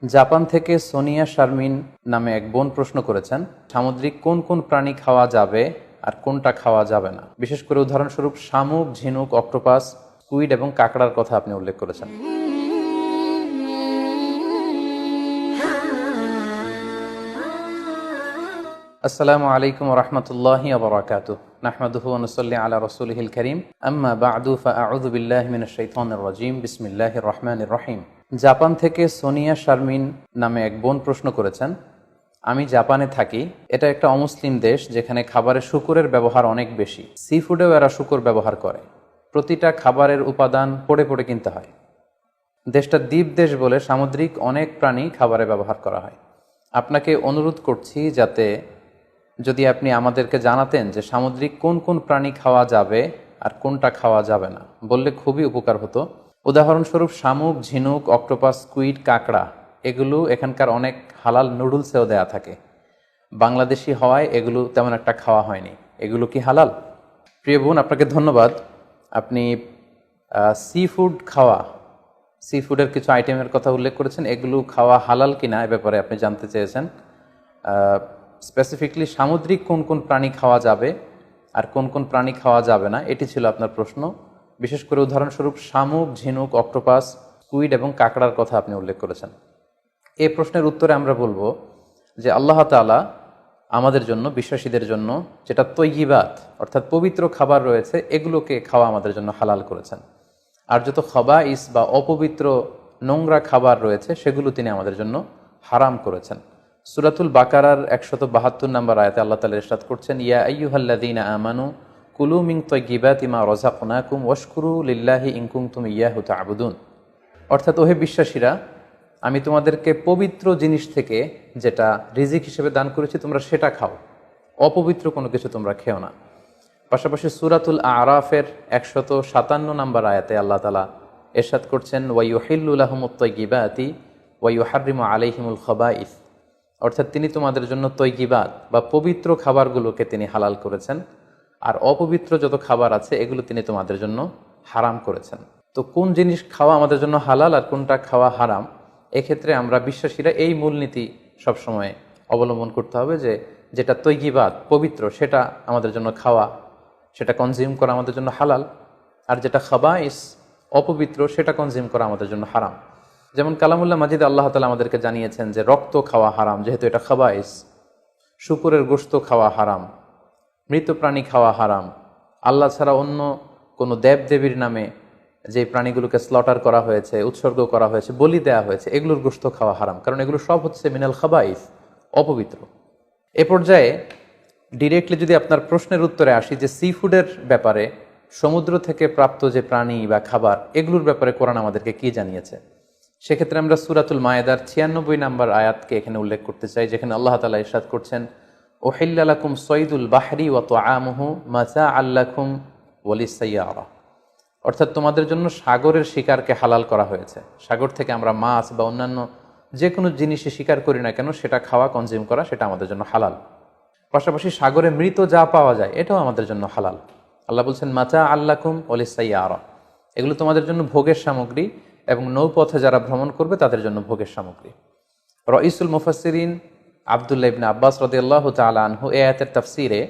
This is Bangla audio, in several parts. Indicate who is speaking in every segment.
Speaker 1: জাপান থেকে সোনিয়া শারমিন নামে এক বোন প্রশ্ন করেছেন, সামুদ্রিক কোন কোন প্রাণী খাওয়া যাবে আর কোনটা খাওয়া যাবে না। বিশেষ করে উদাহরণস্বরূপ শামুক, ঝিনুক, অক্টোপাস, স্কুইড এবং কাঁকড়ার কথা আপনি উল্লেখ করেছেন। আসসালামু আলাইকুম ওয়া রাহমাতুল্লাহি ওয়া বারাকাতুহু। নাহমাদুহু ওয়া নুসাল্লি আলা রাসূলিহিল কারীম। আম্মা বা'দু ফাআউযু বিল্লাহি মিনাশ শাইতানির রাজীম। বিসমিল্লাহির রহমানির রহিম। জাপান থেকে সোনিয়া শারমিন নামে এক বোন প্রশ্ন করেছেন, আমি জাপানে থাকি। এটা একটা অমুসলিম দেশ যেখানে খাবারে শূকরের ব্যবহার অনেক বেশি। সি ফুডেও এরা শূকর ব্যবহার করে। প্রতিটা খাবারের উপাদান পড়ে পড়ে কিনতে হয়। দেশটা দ্বীপ দেশ বলে সামুদ্রিক অনেক প্রাণী খাবারে ব্যবহার করা হয়। আপনাকে অনুরোধ করছি যাতে যদি আপনি আমাদেরকে জানাতেন যে সামুদ্রিক কোন কোন প্রাণী খাওয়া যাবে আর কোনটা খাওয়া যাবে না, বললে খুবই উপকার হতো। উদাহরণস্বরূপ শামুক, ঝিনুক, অক্টোপাস, স্কুইড, কাঁকড়া এগুলো এখানকার অনেক হালাল নুডলসেও দেয়া থাকে। বাংলাদেশি হওয়ায় এগুলো তেমন একটা খাওয়া হয়নি। এগুলো কি হালাল? প্রিয় বোন, আপনাকে ধন্যবাদ। আপনি সি ফুড খাওয়া, সি ফুডের কিছু আইটেমের কথা উল্লেখ করেছেন। এগুলো খাওয়া হালাল কিনা এ ব্যাপারে আপনি জানতে চেয়েছেন। স্পেসিফিকলি সামুদ্রিক কোন কোন প্রাণী খাওয়া যাবে আর কোন কোন প্রাণী খাওয়া যাবে না, এটি ছিল আপনার প্রশ্ন। বিশেষ করে উদাহরণস্বরূপ শামুক, ঝিনুক, অক্টোপাস, স্কুইড এবং কাঁকড়ার কথা আপনি উল্লেখ করেছেন। এই প্রশ্নের উত্তরে আমরা বলবো যে আল্লাহ তাআলা আমাদের জন্য, বিশ্বাসীদের জন্য যেটা তৈয়িবাত অর্থাৎ পবিত্র খাবার রয়েছে, এগুলোকে খাওয়া আমাদের জন্য হালাল করেছেন। আর যত খাবাইস বা অপবিত্র নোংরা খাবার রয়েছে সেগুলো তিনি আমাদের জন্য হারাম করেছেন। সূরাতুল বাকারার 172 নম্বর আয়াতে আল্লাহ তাআলা ইরশাদ করছেন, ইয়া আইয়ুহাল্লাযীনা আমানু কুলু মিন তাইয়্যিবাতি মা রাযাকনাকুম ওয়াশকুরু লিল্লাহি ইন কুনতুম ইয়্যাহু তা'বুদুন। অর্থাৎ ওহে বিশ্বাসীরা, আমি তোমাদেরকে পবিত্র জিনিস থেকে যেটা রিজিক হিসেবে দান করেছি তোমরা সেটা খাও, অপবিত্র কোনো কিছু তোমরা খেও না। পাশাপাশি সূরাতুল আরাফের 157 নম্বর আয়াতে আল্লাহ তাআলা ইরশাদ করছেন, ওয়া ইউহিল্লু লাহুমুত তাইয়্যিবাতি ওয়া ইউহাররিমু আলাইহিমুল খাবাইস। অর্থাৎ তিনি তোমাদের জন্য তৈয়িবাত বা পবিত্র খাবারগুলোকে তিনি হালাল করেছেন, আর অপবিত্র যত খাবার আছে এগুলো তিনি তোমাদের জন্য হারাম করেছেন। তো কোন জিনিস খাওয়া আমাদের জন্য হালাল আর কোনটা খাওয়া হারাম, এক্ষেত্রে আমরা বিশ্বাসীরা এই মূলনীতি সবসময় অবলম্বন করতে হবে যে যেটা তৈয়িবাত পবিত্র সেটা আমাদের জন্য খাওয়া, সেটা কনজিউম করা আমাদের জন্য হালাল, আর যেটা খাবাইস অপবিত্র সেটা কনজিউম করা আমাদের জন্য হারাম। যেমন কালামুল্লাহ মাজিদ আল্লাহ তাআলা আমাদেরকে জানিয়েছেন যে রক্ত খাওয়া হারাম, যেহেতু এটা খাবাইস। শূকরের গোশত খাওয়া হারাম, মৃত প্রাণী খাওয়া হারাম। আল্লাহ ছাড়া অন্য কোনো দেবদেবীর নামে যে প্রাণীগুলোকে স্লটার করা হয়েছে, উৎসর্গ করা হয়েছে, বলি দেওয়া হয়েছে, এগুলোর গোশত খাওয়া হারাম, কারণ এগুলো সব হচ্ছে মিনাল খাবাইস, অপবিত্র। এ পর্যায়ে ডিরেক্টলি যদি আপনার প্রশ্নের উত্তরে আসি যে সি ফুডের ব্যাপারে, সমুদ্র থেকে প্রাপ্ত যে প্রাণী বা খাবার এগুলোর ব্যাপারে কোরআন আমাদেরকে কি জানিয়েছে, সেক্ষেত্রে আমরা সূরাতুল মায়েদার 96 নম্বর আয়াতকে এখানে উল্লেখ করতে চাই, যেখানে আল্লাহ তাআলা ইরশাদ করছেন, উহিল্লা লাকুম সয়দুল বাহরি ওয়া তুআমুহু মাতাআল লাকুম ওয়া লিস-সাইয়ারা। অর্থাৎ তোমাদের জন্য সাগরের শিকারকে হালাল করা হয়েছে। সাগর থেকে আমরা মাছ বা অন্যান্য যে কোনো জিনিসই শিকার করি না কেন সেটা খাওয়া, কনজিউম করা সেটা আমাদের জন্য হালাল। পাশাপাশি সাগরে মৃত যা পাওয়া যায় এটাও আমাদের জন্য হালাল। আল্লাহ বলছেন মাতাআল লাকুম ওয়া লিস-সাইয়ারা, এগুলো তোমাদের জন্য ভোগের সামগ্রী এবং নৌপথে যারা ভ্রমণ করবে তাদের জন্য ভোগের সামগ্রী। রাইসুল মুফাসসিরিন আব্দুল্লাহ ইবনে আব্বাস রাদিয়াল্লাহু তাআলা আনহু এই আয়াতের তাফসীরে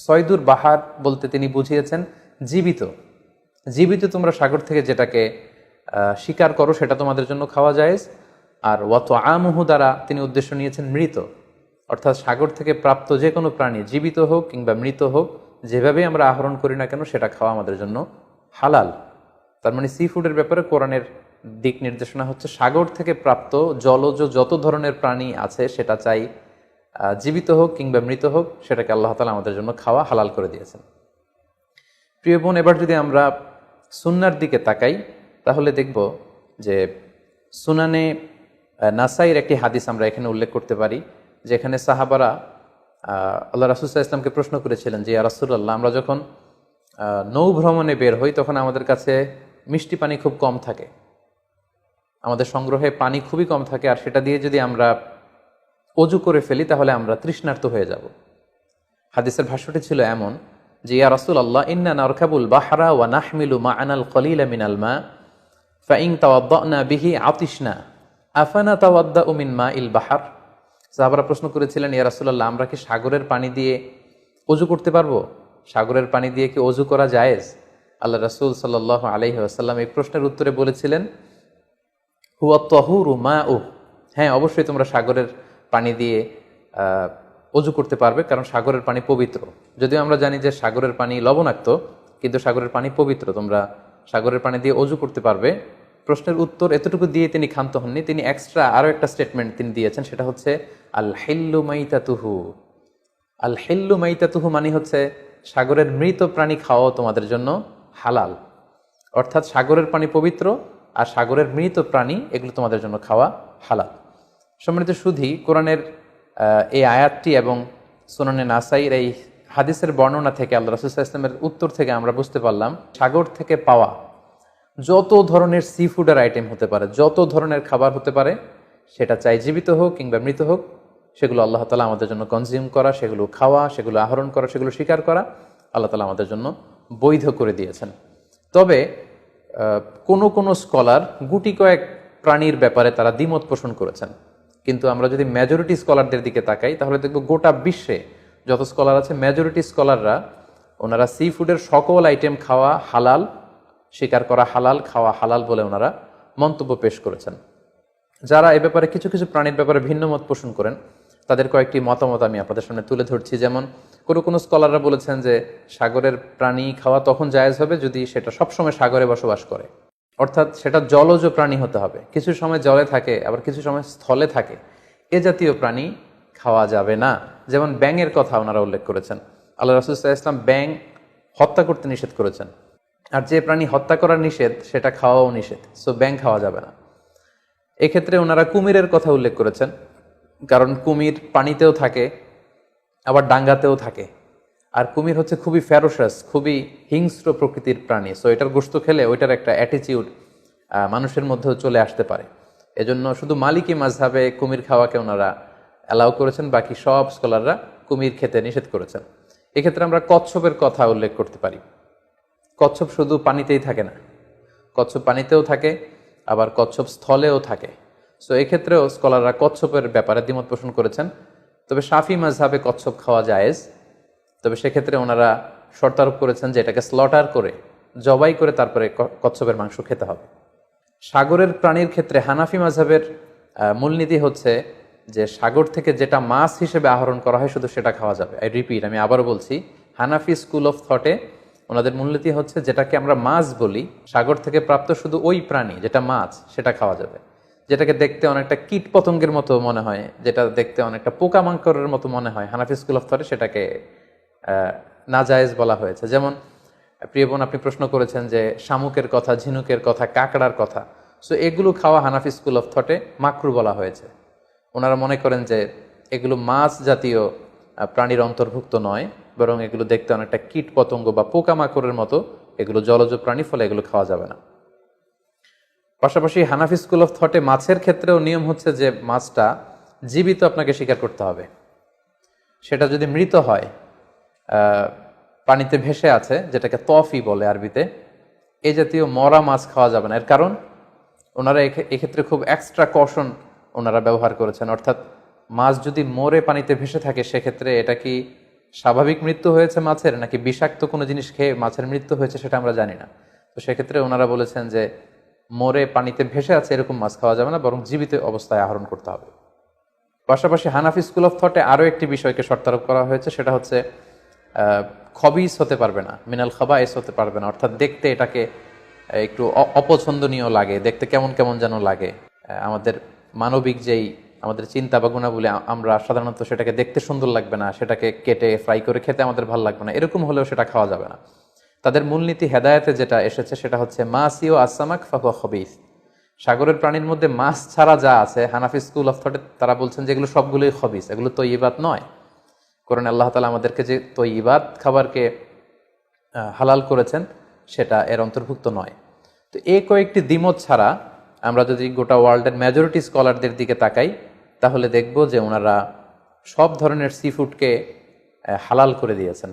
Speaker 1: সয়দুর বাহার বলতে তিনি বুঝিয়েছেন জীবিত। জীবিত তোমরা সাগর থেকে যেটাকে শিকার করো সেটা তোমাদের জন্য খাওয়া জায়েজ। আর ওয়া তুআমুহু দ্বারা তিনি উদ্দেশ্য নিয়েছেন মৃত, অর্থাৎ সাগর থেকে প্রাপ্ত যে কোনো প্রাণী জীবিত হোক কিংবা মৃত হোক, যেভাবে আমরা আহরণ করি না কেন সেটা খাওয়া আমাদের জন্য হালাল। তার মানে সি ফুডের ব্যাপারে কোরআনের দিক নির্দেশনা হচ্ছে সাগর থেকে প্রাপ্ত জলজ যত ধরনের প্রাণী আছে সেটা চাই জীবিত হোক কিংবা মৃত হোক, সেটাকে আল্লাহ তাআলা আমাদের জন্য খাওয়া হালাল করে দিয়েছেন। প্রিয় বোন, এবার যদি আমরা সুন্নার দিকে তাকাই তাহলে দেখব যে সুনানে নাসাইর একটি হাদিস আমরা এখানে উল্লেখ করতে পারি, যেখানে সাহাবারা আল্লাহ রাসূল সাল্লাল্লাহু আলাইহি ওয়াসাল্লামকে প্রশ্ন করেছিলেন যে ইয়া রাসূলুল্লাহ, আমরা যখন নৌ ভ্রমণে বের হই তখন আমাদের কাছে মিষ্টি পানি খুব কম থাকে, আমাদের সংগ্রহে পানি খুবই কম থাকে, আর সেটা দিয়ে যদি আমরা অজু করে ফেলি তাহলে আমরা তৃষ্ণার্ত হয়ে যাব। হাদিসের ভাষ্যটি ছিল এমন যে ইয়া রাসূলুল্লাহ, ইন্না নারকাবুল বাহরা ওয়া নাহমিলু মা'ানাল কলিলা মিনাল মা ফাইন তাওয়াদ্দানা বিহি আতিশনা আফানা তাওয়াদ্দা মিন মা ইল বাহার, সাহাবারা প্রশ্ন করেছিলেন, ইয়া রাসূলুল্লাহ, আমরা কি সাগরের পানি দিয়ে অজু করতে পারবো? সাগরের পানি দিয়ে কি অজু করা জায়েজ? আল্লাহ রাসূল সাল্লাল্লাহু আলাইহি ওয়াসাল্লাম এই প্রশ্নের উত্তরে বলেছিলেন, হুয়া তাহুরু মাউহ, হ্যাঁ অবশ্যই তোমরা সাগরের পানি দিয়ে অজু করতে পারবে, কারণ সাগরের পানি পবিত্র। যদিও আমরা জানি যে সাগরের পানি লবণাক্ত, কিন্তু সাগরের পানি পবিত্র, তোমরা সাগরের পানি দিয়ে অজু করতে পারবে। প্রশ্নের উত্তর এতটুকু দিয়ে তিনি ক্ষান্ত হননি, তিনি এক্সট্রা আরও একটা স্টেটমেন্ট তিনি দিয়েছেন, সেটা হচ্ছে আল হিল্লু মাইতাতুহু। আল হিল্লু মাইতাতুহু মানে হচ্ছে সাগরের মৃত প্রাণী খাওয়াও তোমাদের জন্য হালাল, অর্থাৎ সাগরের পানি পবিত্র আর সাগরের মৃত প্রাণী এগুলো তোমাদের জন্য খাওয়া হালাল। সম্মানিত সুধী, কোরআনের এই আয়াতটি এবং সুনানে নাসাইর এই হাদিসের বর্ণনা থেকে, আল্লাহ রাসূল সাল্লাল্লাহু আলাইহি ওয়াসাল্লামের উত্তর থেকে আমরা বুঝতে পারলাম সাগর থেকে পাওয়া যত ধরনের সি ফুডের আইটেম হতে পারে, যত ধরনের খাবার হতে পারে, সেটা চাই জীবিত হোক কিংবা মৃত হোক, সেগুলো আল্লাহ তাআলা আমাদের জন্য কনজিউম করা, সেগুলো খাওয়া, সেগুলো আহরণ করা, সেগুলো শিকার করা আল্লাহ তাআলা আমাদের জন্য বৈধ করে দিয়েছেন। তবে কোনো স্কলার গুটি কয়েক প্রাণীর ব্যাপারে তারা দ্বিমত পোষণ করেছেন, কিন্তু আমরা যদি মেজরিটি স্কলারদের দিকে তাকাই তাহলে দেখব গোটা বিশ্বে যত স্কলার আছে, মেজরিটি স্কলাররা ওনারা সি ফুডের সকল আইটেম খাওয়া হালাল, শিকার করা হালাল, খাওয়া হালাল বলে ওনারা মন্তব্য পেশ করেছেন। যারা এ ব্যাপারে কিছু কিছু প্রাণীর ব্যাপারে ভিন্ন মত পোষণ করেন, তাদের কয়েকটি মতামত আমি আপনাদের সামনে তুলে ধরছি। যেমন কোনো স্কলাররা বলেছেন যে সাগরের প্রাণী খাওয়া তখন জায়েজ হবে যদি সেটা সবসময় সাগরে বসবাস করে, অর্থাৎ সেটা জলজ প্রাণী হতে হবে, কিছু সময় জলে থাকে আবার কিছু সময় স্থলে থাকে, এ জাতীয় প্রাণী খাওয়া যাবে না। যেমন ব্যাঙের কথা ওনারা উল্লেখ করেছেন, আল্লাহ রাসূল সাল্লাল্লাহু আলাইহি ওয়াসাল্লাম ব্যাঙ হত্যা করতে নিষেধ করেছেন, আর যে প্রাণী হত্যা করা নিষেধ সেটা খাওয়াও নিষেধ, সো ব্যাঙ খাওয়া যাবে না। এক্ষেত্রে ওনারা কুমিরের কথা উল্লেখ করেছেন, কারণ কুমির পানিতেও থাকে আবার ডাঙ্গাতেও থাকে, আর কুমির হচ্ছে খুবই ফেরোসাস, খুবই হিংস্র প্রকৃতির প্রাণী, সো এটার গোশত খেলে ওইটার একটা অ্যাটিটিউড মানুষের মধ্যেও চলে আসতে পারে। এজন্য শুধু মালিকি মাযহাবে কুমির খাওয়াকে ওনারা অ্যালাউ করেছেন, বাকি সব স্কলাররা কুমির খেতে নিষেধ করেছেন। এক্ষেত্রে আমরা কচ্ছপের কথা উল্লেখ করতে পারি। কচ্ছপ শুধু পানিতেই থাকে না, কচ্ছপ পানিতেও থাকে আবার কচ্ছপ স্থলেও থাকে, সো এক্ষেত্রেও স্কলাররা কচ্ছপের ব্যাপারে দ্বিমত পোষণ করেছেন। তবে শাফি মাযহাবে কচ্ছপ খাওয়া জায়েজ, তবে সেক্ষেত্রে ওনারা শর্তারোপ করেছেন যে এটাকে স্লটার করে, জবাই করে তারপরে কচ্ছপের মাংস খেতে হবে। সাগরের প্রাণীর ক্ষেত্রে হানাফি মাযহাবের মূলনীতি হচ্ছে যে সাগর থেকে যেটা মাছ হিসেবে আহরণ করা হয় শুধু সেটা খাওয়া যাবে। আই রিপিট, আমি আবারও বলছি, হানাফি স্কুল অফ থটে ওনাদের মূলনীতি হচ্ছে যেটাকে আমরা মাছ বলি, সাগর থেকে প্রাপ্ত শুধু ওই প্রাণী যেটা মাছ সেটা খাওয়া যাবে। যেটাকে দেখতে অনেকটা কীট পতঙ্গের মতো মনে হয়, যেটা দেখতে অনেকটা পোকামাকড়ের মতো মনে হয়, হানাফি স্কুল অফ থটে সেটাকে নাজায়েজ বলা হয়েছে। যেমন প্রিয় বোন, আপনি প্রশ্ন করেছেন যে শামুকের কথা, ঝিনুকের কথা, কাঁকড়ার কথা, সো এগুলো খাওয়া হানাফি স্কুল অফ থটে মাকরু বলা হয়েছে। ওনারা মনে করেন যে এগুলো মাছ জাতীয় প্রাণীর অন্তর্ভুক্ত নয়, বরং এগুলো দেখতে অনেকটা কীট পতঙ্গ বা পোকামাকড়ের মতো, এগুলো জলজ প্রাণী, ফলে এগুলো খাওয়া যাবে না। পাশাপাশি হানাফি স্কুল অফ থটে মাছের ক্ষেত্রেও নিয়ম হচ্ছে যে মাছটা জীবিত আপনাকে শিকার করতে হবে, সেটা যদি মৃত হয়, পানিতে ভেসে আছে, যেটাকে তফি বলে আরবিতে, এই জাতীয় মরা মাছ খাওয়া যাবে না। এর কারণ ওনারা এক্ষেত্রে খুব এক্সট্রা কশন ওনারা ব্যবহার করেছেন, অর্থাৎ মাছ যদি মরে পানিতে ভেসে থাকে সেক্ষেত্রে এটা কি স্বাভাবিক মৃত্যু হয়েছে মাছের, নাকি বিষাক্ত কোনো জিনিস খেয়ে মাছের মৃত্যু হয়েছে সেটা আমরা জানি না। তো সেক্ষেত্রে ওনারা বলেছেন যে মরে পানিতে ভেসে আছে এরকম মাছ খাওয়া যাবে না, বরং জীবিত অবস্থায় আহরণ করতে হবে। পাশাপাশি হানাফি স্কুল অফ থটে আরও একটি বিষয়কে শর্তারোপ করা হয়েছে, সেটা হচ্ছে খবিস হতে পারবে না, মিনাল খাবাইস হতে পারবে না, অর্থাৎ দেখতে এটাকে একটু অপছন্দনীয় লাগে, দেখতে কেমন কেমন যেন লাগে। আমাদের মানবিক যেই আমাদের চিন্তা বা গুণাবলী, আমরা সাধারণত সেটাকে দেখতে সুন্দর লাগবে না, সেটাকে কেটে ফ্রাই করে খেতে আমাদের ভালো লাগবে না, এরকম হলেও সেটা খাওয়া যাবে না। তাদের মূলনীতি হেদায়েতে যেটা এসেছে সেটা হচ্ছে মাসিও আসামাক ফাহুয়া খবিস, সাগরের প্রাণীর মধ্যে মাছ ছাড়া যা আছে, হানাফি স্কুল অফ থটে তারা বলছেন যে এগুলো সবগুলোই খবিস, এগুলো তৈয়বাত নয়। কোরআনে আল্লাহ তাআলা আমাদেরকে যে তৈয়বাত খাবারকে হালাল করেছেন সেটা এর অন্তর্ভুক্ত নয়। তো এই কয়েকটি দ্বিমত ছাড়া আমরা যদি গোটা ওয়ার্ল্ডের মেজরিটি স্কলারদের দিকে তাকাই তাহলে দেখব যে ওনারা সব ধরনের সি ফুডকে হালাল করে দিয়েছেন।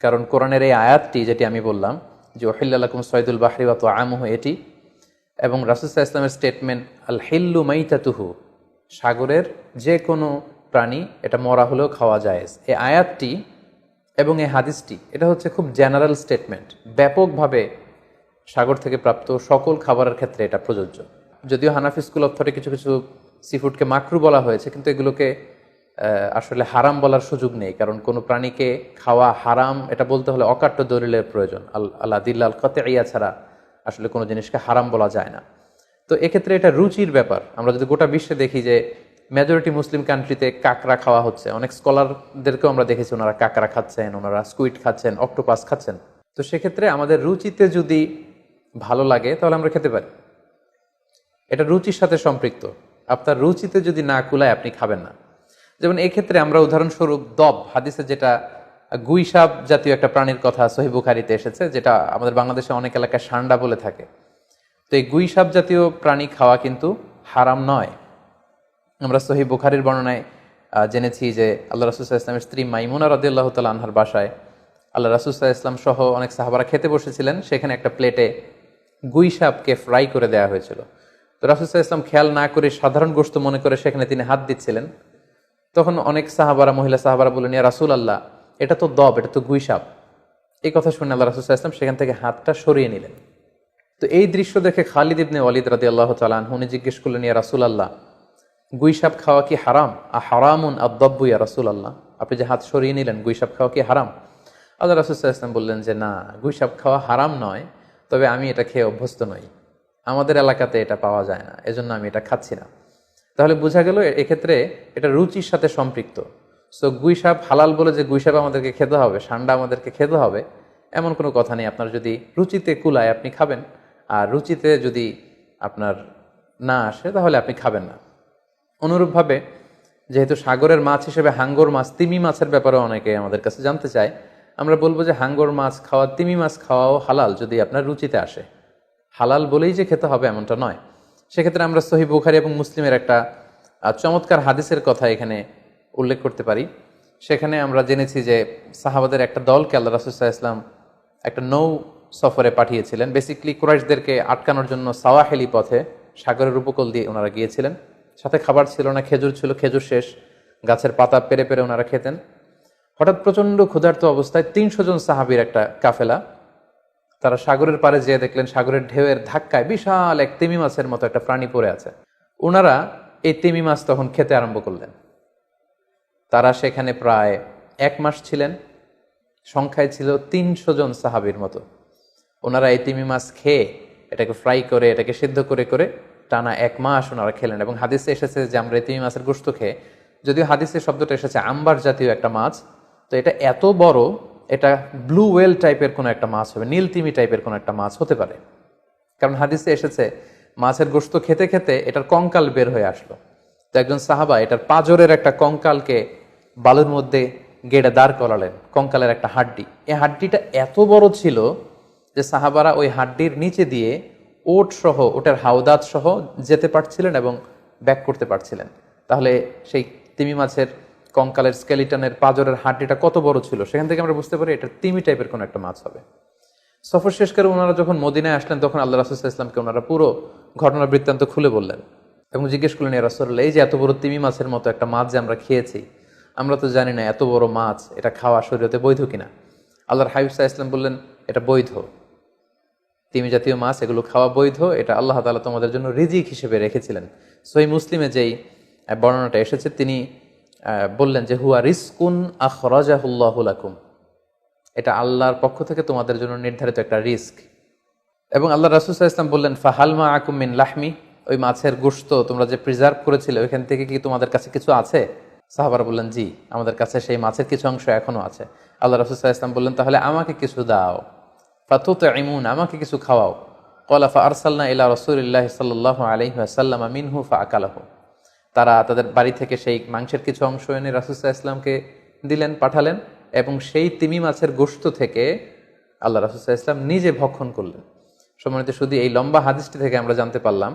Speaker 1: কারণ কোরআনের এই আয়াতটি যেটি আমি বললাম যে উহিল্লা লাকুম সাইদুল বাহরি ওয়া তুআমুহু, এটি এবং রাসূল সাল্লাল্লাহু আলাইহি ওয়াসাল্লামের স্টেটমেন্ট আল হিল্লু মাইতাতুহু, সাগরের যে কোনো প্রাণী এটা মরা হলেও খাওয়া যায়, এই আয়াতটি এবং এই হাদিসটি এটা হচ্ছে খুব জেনারেল স্টেটমেন্ট, ব্যাপকভাবে সাগর থেকে প্রাপ্ত সকল খাবারের ক্ষেত্রে এটা প্রযোজ্য। যদিও হানাফি স্কুল অফ থটে কিছু কিছু সিফুডকে মাকরু বলা হয়েছে, কিন্তু এগুলোকে আসলে হারাম বলার সুযোগ নেই, কারণ কোনো প্রাণীকে খাওয়া হারাম এটা বলতে হলে অকাট্য দলিলের প্রয়োজন। আল্লাহ দিল্লাল কাতঈয়া ছাড়া আসলে কোনো জিনিসকে হারাম বলা যায় না। তো এক্ষেত্রে এটা রুচির ব্যাপার। আমরা যদি গোটা বিশ্বে দেখি যে মেজরিটি মুসলিম কান্ট্রিতে কাঁকড়া খাওয়া হচ্ছে, অনেক স্কলারদেরকেও আমরা দেখেছি ওনারা কাঁকড়া খাচ্ছেন, ওনারা স্কুইড খাচ্ছেন, অক্টোপাস খাচ্ছেন। তো সেক্ষেত্রে আমাদের রুচিতে যদি ভালো লাগে তাহলে আমরা খেতে পারি, এটা রুচির সাথে সম্পৃক্ত। আপনার রুচিতে যদি না কুলায় আপনি খাবেন না। যেমন এই ক্ষেত্রে আমরা উদাহরণস্বরূপ দব, হাদিসে যেটা গুইসাপ জাতীয় একটা প্রাণীর কথা সহিহ বুখারীতে এসেছে, যেটা আমাদের বাংলাদেশে অনেক এলাকায় সান্ডা বলে থাকে। তো এই গুইসাপ জাতীয় প্রাণী খাওয়া কিন্তু হারাম নয়। আমরা সহিহ বুখারীর বর্ণনায় জেনেছি যে আল্লাহ রাসূল সাল্লাল্লাহু আলাইহি ওয়াসাল্লামের স্ত্রী মাইমুনা রাদিয়াল্লাহু তাআলা আনহার বাসায় আল্লাহ রাসূল সাল্লাল্লাহু আলাইহি ওয়াসাল্লাম সহ অনেক সাহাবারা খেতে বসেছিলেন। সেখানে একটা প্লেটে গুইসাপকে ফ্রাই করে দেওয়া হয়েছিল। তো রাসূল সাল্লাল্লাহু আলাইহি ওয়াসাল্লাম খেয়াল না করে সাধারণ গোশত মনে করে সেখানে তিনি হাত দিচ্ছিলেন। তখন অনেক সাহাবারা, মহিলা সাহাবারা বললেন, ইয়া রাসূলুল্লাহ, এটা তো দব, এটা তো গুইসাপ। এই কথা শুনে আল্লাহ রাসূল সাল্লাল্লাহু আলাইহি ওয়াসাল্লাম সেখান থেকে হাতটা সরিয়ে নিলেন। তো এই দৃশ্য দেখে খালিদ ইবনে ওয়ালিদ রাদিয়াল্লাহু তাআলা আনহু উনি জিজ্ঞেস করলেন, ইয়া রাসূলুল্লাহ, গুইসাপ খাওয়া কি হারাম? হারামুন আদ-দাব্বু ইয়া রাসূলুল্লাহ, আপনি যে হাত সরিয়ে নিলেন, গুইসাপ খাওয়া কি হারাম? আল্লাহ রাসূল সাল্লাল্লাহু আলাইহি ওয়াসাল্লাম বললেন যে না, গুইসাপ খাওয়া হারাম নয়, তবে আমি এটা খেয়ে অভ্যস্ত নই, আমাদের এলাকাতে এটা পাওয়া যায় না, এজন্য আমি এটা খাচ্ছি না। তাহলে বোঝা গেল এক্ষেত্রে এটা রুচির সাথে সম্পৃক্ত। সো গুইসাপ হালাল বলে যে গুইসাপ আমাদেরকে খেতে হবে, সান্ডা আমাদেরকে খেতে হবে, এমন কোনো কথা নেই। আপনার যদি রুচিতে কুলায় আপনি খাবেন, আর রুচিতে যদি আপনার না আসে তাহলে আপনি খাবেন না। অনুরূপভাবে যেহেতু সাগরের মাছ হিসেবে হাঙ্গর মাছ, তিমি মাছের ব্যাপারে অনেকে আমাদের কাছে জানতে চায়, আমরা বলবো যে হাঙ্গর মাছ খাওয়া, তিমি মাছ খাওয়াও হালাল যদি আপনার রুচিতে আসে। হালাল বলেই যে খেতে হবে এমনটা নয়। সেক্ষেত্রে আমরা সহিহ বুখারী এবং মুসলিমের একটা চমৎকার হাদিসের কথা এখানে উল্লেখ করতে পারি। সেখানে আমরা জেনেছি যে সাহাবাদের একটা দলকে আল্লাহ রাসূল সাল্লাল্লাহু আলাইহি ওয়াসাল্লাম একটা নৌ সফরে পাঠিয়েছিলেন। বেসিক্যালি কুরাইশদেরকে আটকানোর জন্য সাওয়াহিলি পথে সাগরের উপকূল দিয়ে ওনারা গিয়েছিলেন। সাথে খাবার ছিল না, খেজুর ছিল, খেজুর শেষ, গাছের পাতা পেরে পেরে ওনারা খেতেন। হঠাৎ প্রচণ্ড ক্ষুধার্ত অবস্থায় ৩০০ জন সাহাবীর একটা কাফেলা, তারা সাগরের পাড়ে যেয়ে দেখলেন সাগরের ঢেউয়ের ধাক্কায় বিশাল এক তিমি মাছের মতো একটা প্রাণী পড়ে আছে। ওনারা এই তিমি মাছ তখন খেতে আরম্ভ করলেন। তারা সেখানে প্রায় 1 মাস ছিলেন, সংখ্যায় ছিল ৩০০ জন সাহাবীর মতো। ওনারা এই তিমি মাছ খেয়ে এটাকে ফ্রাই করে, এটাকে সিদ্ধ করে করে টানা 1 মাস ওনারা খেলেন। এবং হাদিসে এসেছে যে আমরা এই তিমি মাছের গোশত খেয়ে, যদিও হাদিসের শব্দটা এসেছে আম্বার জাতীয় একটা মাছ, তো এটা এত বড়, এটা ব্লু ওয়েল টাইপের কোনো একটা মাছ হবে, নীল তিমি টাইপের কোনো একটা মাছ হতে পারে। কারণ হাদিসে এসেছে মাছের গোশত খেতে খেতে এটার কঙ্কাল বের হয়ে আসলো। তো একজন সাহাবা এটার পাঁজরের একটা কঙ্কালকে বালুর মধ্যে গেড়ে দাঁড় করালেন, কঙ্কালের একটা হাড্ডি। এই হাড্ডিটা এত বড় ছিল যে সাহাবারা ওই হাড্ডির নিচে দিয়ে ওট সহ, ওটার হাওদাত সহ যেতে পারছিলেন এবং ব্যাক করতে পারছিলেন। তাহলে সেই তিমি মাছের কঙ্কালের স্কেলিটনের পাঁজরের হাড্ডিটা কত বড় ছিল, সেখান থেকে আমরা বুঝতে পারি এটা তিমি টাইপের কোনো একটা মাছ হবে। সফর শেষ করে ওনারা যখন মদিনায় আসলেন তখন আল্লাহ রাসূল সাল্লাল্লাহু আলাইহি ওয়াসাল্লামকে ওনারা পুরো ঘটনা বৃত্তান্ত খুলে বললেন এবং জিজ্ঞেস করলেন, ইয়া রাসূলুল্লাহ, এই যে এত বড় তিমি মাছের মতো একটা মাছ যে আমরা খেয়েছি, আমরা তো জানি না এত বড় মাছ এটা খাওয়া শরীয়তে বৈধ কিনা। আল্লাহর হাবিব সাল্লাল্লাহু আলাইহি ওয়াসাল্লাম বললেন, এটা বৈধ, তিমি জাতীয় মাছ এগুলো খাওয়া বৈধ, এটা আল্লাহ তাআলা তোমাদের জন্য রিজিক হিসেবে রেখেছিলেন। সহিহ মুসলিমে যেই বর্ণনাটা এসেছে তিনি বললেন যে হুয়া রিজকুন আখরাজাহুল্লাহু লাকুম, এটা আল্লাহর পক্ষ থেকে তোমাদের জন্য নির্ধারিত একটা রিস্ক। এবং আল্লাহ রাসূল সাল্লাল্লাহু আলাইহি ওয়াসাল্লাম বললেন, ফাহাল মাআকুম মিন লাহমি, ওই মাছের গোশত তোমরা যে প্রিজার্ভ করেছিলে ওইখান থেকে কি তোমাদের কাছে কিছু আছে? সাহাবারা বললেন, জি, আমাদের কাছে সেই মাছের কিছু অংশ এখনো আছে। আল্লাহ রাসূল সাল্লাল্লাহু আলাইহি ওয়াসাল্লাম বললেন, তাহলে আমাকে কিছু দাও, ফাতুতঈমুন, আমাকে কিছু খাওয়াও। ক্বালা ফাআরসালনা ইলা রাসূলিল্লাহি সাল্লাল্লাহু আলাইহি ওয়াসাল্লাম মিনহু ফাআকালাহু, তারা তাদের বাড়ি থেকে সেই মাংসের কিছু অংশ এনে রাসূল সাল্লাল্লাহু আলাইহি ওয়াসাল্লামকে দিলেন, পাঠালেন, এবং সেই তিমি মাছের গোশত থেকে আল্লাহ রাসূল সাল্লাল্লাহু আলাইহি ওয়াসাল্লাম নিজে ভক্ষণ করলেন। সম্মানিত, শুধু এই লম্বা হাদিসটি থেকে আমরা জানতে পারলাম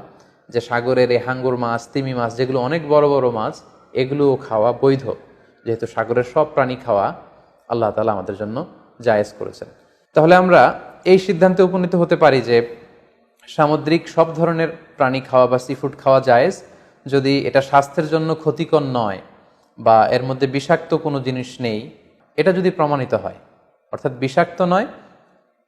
Speaker 1: যে সাগরের এই হাঙ্গর মাছ, তিমি মাছ, যেগুলো অনেক বড় বড় মাছ, এগুলোও খাওয়া বৈধ, যেহেতু সাগরের সব প্রাণী খাওয়া আল্লাহ তাআলা আমাদের জন্য জায়েজ করেছেন। তাহলে আমরা এই সিদ্ধান্তে উপনীত হতে পারি যে সামুদ্রিক সব ধরনের প্রাণী খাওয়া বা সি ফুড খাওয়া জায়েজ, যদি এটা স্বাস্থ্যের জন্য ক্ষতিকর নয় বা এর মধ্যে বিষাক্ত কোনো জিনিস নেই, এটা যদি প্রমাণিত হয়, অর্থাৎ বিষাক্ত নয়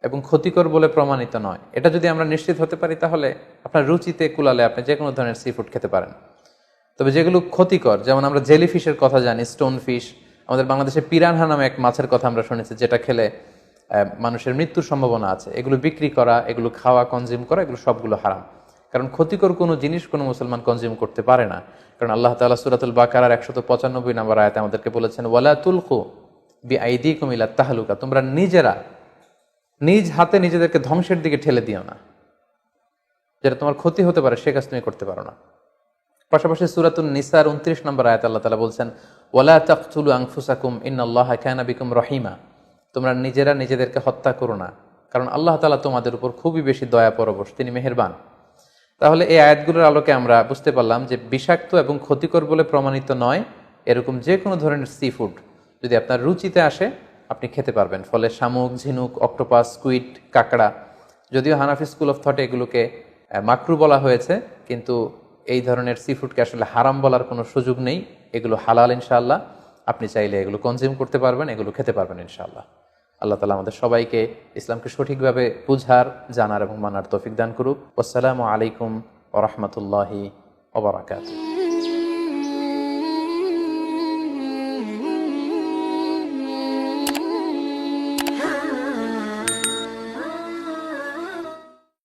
Speaker 1: এবং ক্ষতিকর বলে প্রমাণিত নয়, এটা যদি আমরা নিশ্চিত হতে পারি, তাহলে আপনার রুচিতে কুলালে আপনি যে কোনো ধরনের সি ফুড খেতে পারেন। তবে যেগুলো ক্ষতিকর, যেমন আমরা জেলিফিশের কথা জানি, স্টোন ফিশ, আমাদের বাংলাদেশে পিরানহা নামে এক মাছের কথা আমরা শুনেছি, যেটা খেলে মানুষের মৃত্যুর সম্ভাবনা আছে, এগুলো বিক্রি করা, এগুলো খাওয়া, কনজিউম করা, এগুলো সবগুলো হারাম। কারণ ক্ষতিকর কোনো জিনিস কোনো মুসলমান কনজিউম করতে পারে না। কারণ আল্লাহ তাআলা সূরাতুল বাকারার 195 নম্বর আয়াতে আমাদেরকে বলেছেন, ওয়ালা তুলকু বিআইদিকুম ইলা তাহলুকা, তোমরা নিজেরা নিজ হাতে নিজেদেরকে ধ্বংসের দিকে ঠেলে দিও না, যেটা তোমার ক্ষতি হতে পারে সে কাজ তুমি করতে পারো না। পাশাপাশি সূরাতুন নিসার 29 নম্বর আয়াতে আল্লাহ তাআলা বলছেন, ওয়ালা তাকতুলু আনফুসাকুম ইন্নাল্লাহা কানা বিকুম রহিমা, তোমরা নিজেরা নিজেদেরকে হত্যা করো না, কারণ আল্লাহ তাআলা তোমাদের উপর খুবই বেশি দয়া পরবশ, তিনি মেহেরবান। তাহলে এই আয়াতগুলোর আলোকে আমরা বুঝতে পারলাম যে বিষাক্ত এবং ক্ষতিকর বলে প্রমাণিত নয় এরকম যে কোনো ধরনের সি ফুড যদি আপনার রুচিতে আসে, আপনি খেতে পারবেন। ফলে শামুক, ঝিনুক, অক্টোপাস, স্কুইড, কাঁকড়া, যদিও হানাফি স্কুল অফ থটে এগুলোকে মাকরু বলা হয়েছে, কিন্তু এই ধরনের সি ফুডকে আসলে হারাম বলার কোনো সুযোগ নেই, এগুলো হালাল ইনশাআল্লাহ। আপনি চাইলে এগুলো কনজিউম করতে পারবেন, এগুলো খেতে পারবেন ইনশাআল্লাহ। আল্লাহ তাআলা আমাদের সবাইকে ইসলামকে সঠিকভাবে বুঝার, জানার এবং মানার তৌফিক দান করুক। আসসালামু আলাইকুম ওয়া রাহমাতুল্লাহি ওয়া বারাকাতুহু।